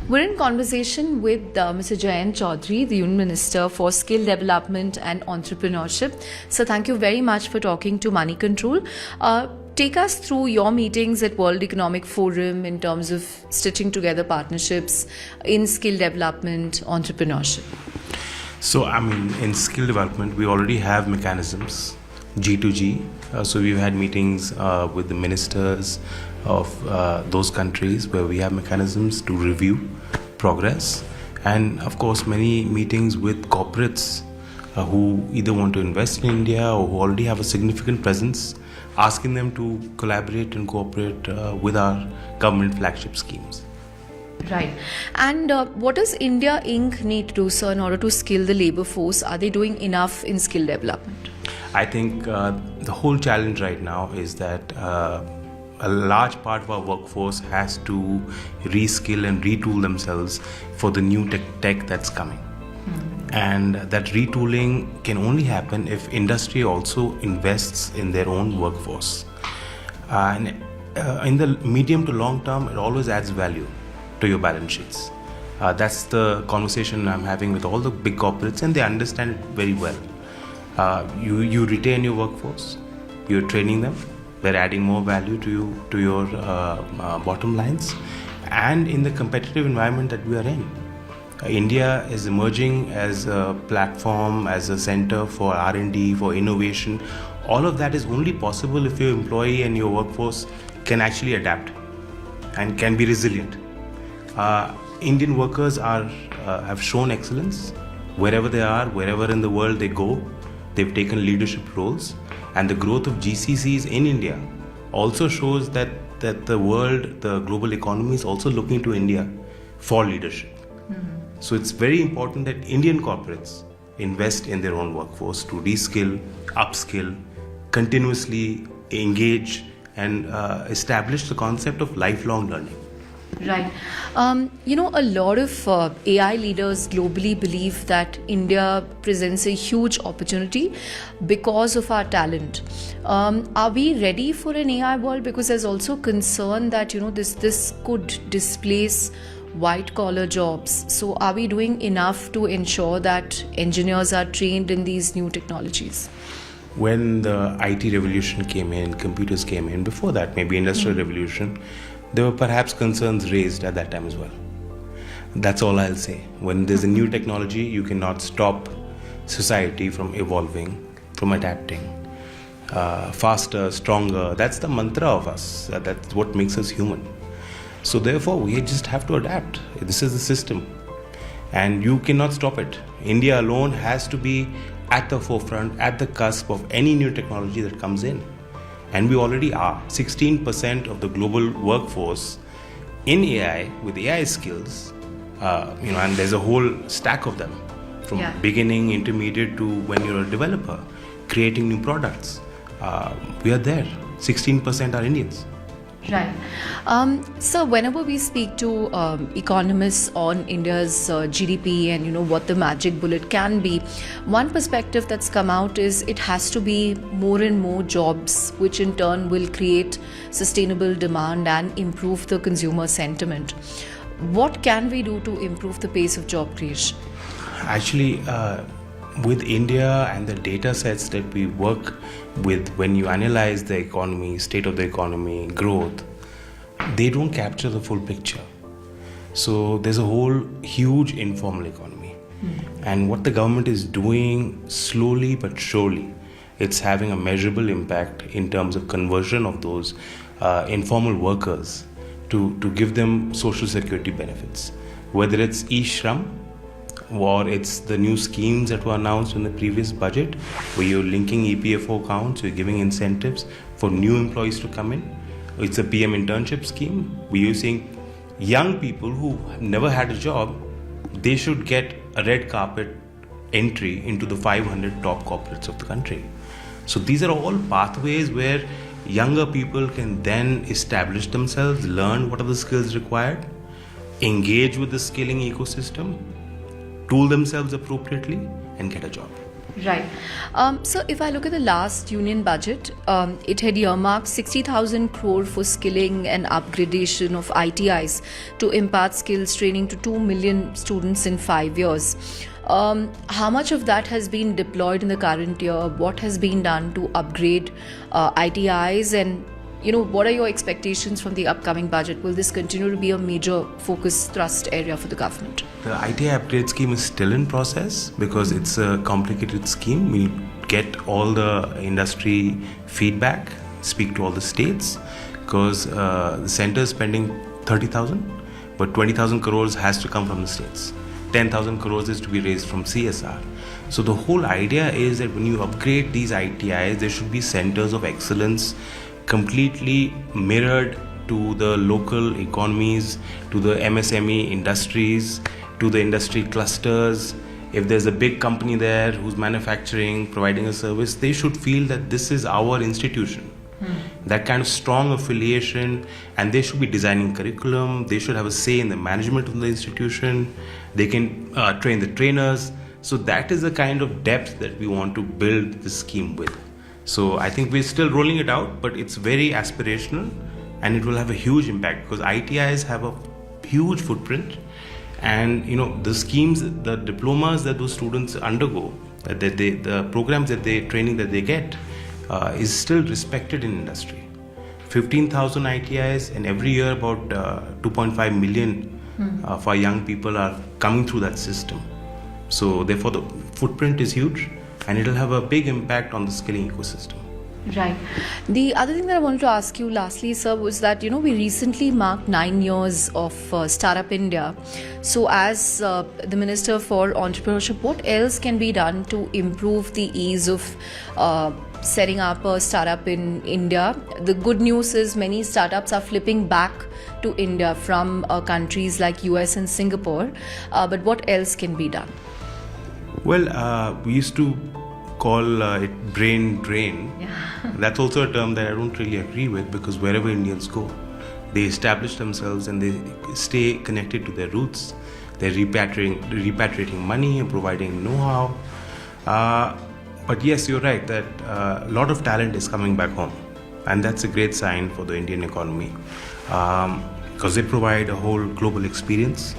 We're in conversation with Mr. Jayant Chaudhary, the Union Minister for Skill Development and Entrepreneurship. So thank you very much for talking to Money Control. Take us through your meetings at World Economic Forum in terms of stitching together partnerships in skill development, entrepreneurship. So, in skill development, we already have mechanisms, G2G. So we've had meetings with the ministers of those countries where we have mechanisms to review progress. And of course, many meetings with corporates who either want to invest in India or who already have a significant presence, asking them to collaborate and cooperate with our government flagship schemes. Right. And what does India Inc. need to do, sir, in order to skill the labor force? Are they doing enough in skill development? I think the whole challenge right now is that a large part of our workforce has to reskill and retool themselves for the new tech that's coming. And that retooling can only happen if industry also invests in their own workforce. And in the medium to long term, it always adds value to your balance sheets. That's the conversation I'm having with all the big corporates, and they understand it very well. You retain your workforce, you're training them, they're adding more value to your bottom lines, and in the competitive environment that we are in. India is emerging as a platform, as a center for R&D, for innovation. All of that is only possible if your employee and your workforce can actually adapt and can be resilient. Indian workers have shown excellence wherever they are, wherever in the world they go. They've taken leadership roles, and the growth of GCCs in India also shows that the world, the global economy is also looking to India for leadership. So it's very important that Indian corporates invest in their own workforce to reskill, upskill, continuously engage and establish the concept of lifelong learning. Right. A lot of AI leaders globally believe that India presents a huge opportunity because of our talent. Are we ready for an AI world? Because there's also concern that, this could displace white-collar jobs. So are we doing enough to ensure that engineers are trained in these new technologies? When the IT revolution came in, computers came in, before that, maybe industrial revolution, there were perhaps concerns raised at that time as well. That's all I'll say. When there's a new technology, you cannot stop society from evolving, from adapting. Faster, stronger, that's the mantra of us. That's what makes us human. So therefore, we just have to adapt. This is the system. And you cannot stop it. India alone has to be at the forefront, at the cusp of any new technology that comes in. And we already are. 16% of the global workforce in AI, with AI skills, and there's a whole stack of them, from beginning, intermediate to when you're a developer, creating new products. We are there. 16% are Indians. Right. So whenever we speak to economists on India's GDP and what the magic bullet can be, one perspective that's come out is it has to be more and more jobs, which in turn will create sustainable demand and improve the consumer sentiment. What can we do to improve the pace of job creation? Actually, with India and the data sets that we work with, when you analyze the economy, state of the economy, growth, they don't capture the full picture. So there's a whole huge informal economy. And what the government is doing slowly but surely, it's having a measurable impact in terms of conversion of those informal workers to give them social security benefits. Whether it's e-Shram, or it's the new schemes that were announced in the previous budget, where you're linking EPFO accounts, you're giving incentives for new employees to come in. It's a PM internship scheme. We're using young people who have never had a job. They should get a red carpet entry into the 500 top corporates of the country. So these are all pathways where younger people can then establish themselves, learn what are the skills required, engage with the skilling ecosystem, tool themselves appropriately, and get a job. Right. So if I look at the last union budget, it had earmarked 60,000 crore for skilling and upgradation of ITIs to impart skills training to 2 million students in 5 years. How much of that has been deployed in the current year? What has been done to upgrade ITIs? And what are your expectations from the upcoming budget? Will this continue to be a major focus thrust area for the government? The ITI upgrade scheme is still in process because it's a complicated scheme. We get all the industry feedback, speak to all the states, because the center is spending 30,000, but 20,000 crores has to come from the states. 10,000 crores is to be raised from CSR. So the whole idea is that when you upgrade these ITIs, there should be centers of excellence completely mirrored to the local economies, to the MSME industries, to the industry clusters. If there's a big company there who's manufacturing, providing a service, they should feel that this is our institution. That kind of strong affiliation, and they should be designing curriculum, they should have a say in the management of the institution, they can train the trainers. So that is the kind of depth that we want to build the scheme with. So I think we're still rolling it out, but it's very aspirational and it will have a huge impact because ITIs have a huge footprint, and the schemes, the diplomas that those students undergo, the programs that training that they get is still respected in industry. 15,000 ITIs, and every year about 2.5 million of our young people are coming through that system. So therefore the footprint is huge, and it'll have a big impact on the skilling ecosystem. Right. The other thing that I wanted to ask you lastly, sir, was that, we recently marked 9 years of Startup India. So as the Minister for Entrepreneurship, what else can be done to improve the ease of setting up a startup in India? The good news is many startups are flipping back to India from countries like US and Singapore. But what else can be done? Well, we used to call it brain drain. Yeah. That's also a term that I don't really agree with, because wherever Indians go, they establish themselves and they stay connected to their roots. They're repatriating money and providing know-how. But yes, you're right that a lot of talent is coming back home, and that's a great sign for the Indian economy, because they provide a whole global experience,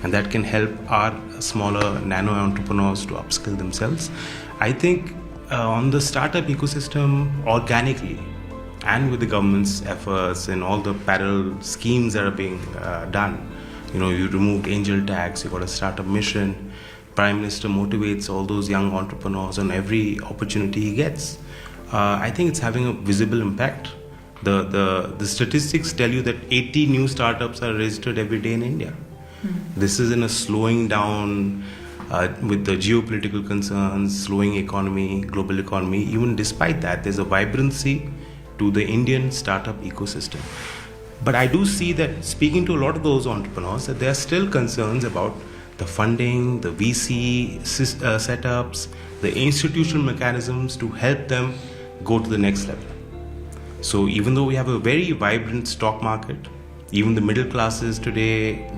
and that can help our smaller nano entrepreneurs to upskill themselves. I think on the startup ecosystem, organically, and with the government's efforts and all the parallel schemes that are being done, you removed angel tax, you got a startup mission, Prime Minister motivates all those young entrepreneurs on every opportunity he gets. I think it's having a visible impact. The statistics tell you that 80 new startups are registered every day in India. This is in a slowing down with the geopolitical concerns, slowing economy, global economy. Even despite that, there's a vibrancy to the Indian startup ecosystem. But I do see that, speaking to a lot of those entrepreneurs, that there are still concerns about the funding, the VC setups, the institutional mechanisms to help them go to the next level. So even though we have a very vibrant stock market, even the middle classes today,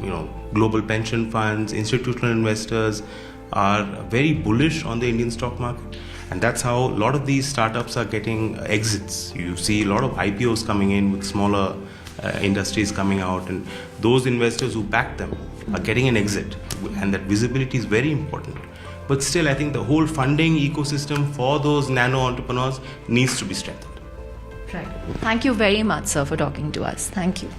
global pension funds, institutional investors are very bullish on the Indian stock market. And that's how a lot of these startups are getting exits. You see a lot of IPOs coming in with smaller industries coming out, and those investors who back them are getting an exit, and that visibility is very important. But still, I think the whole funding ecosystem for those nano entrepreneurs needs to be strengthened. Right. Thank you very much, sir, for talking to us. Thank you.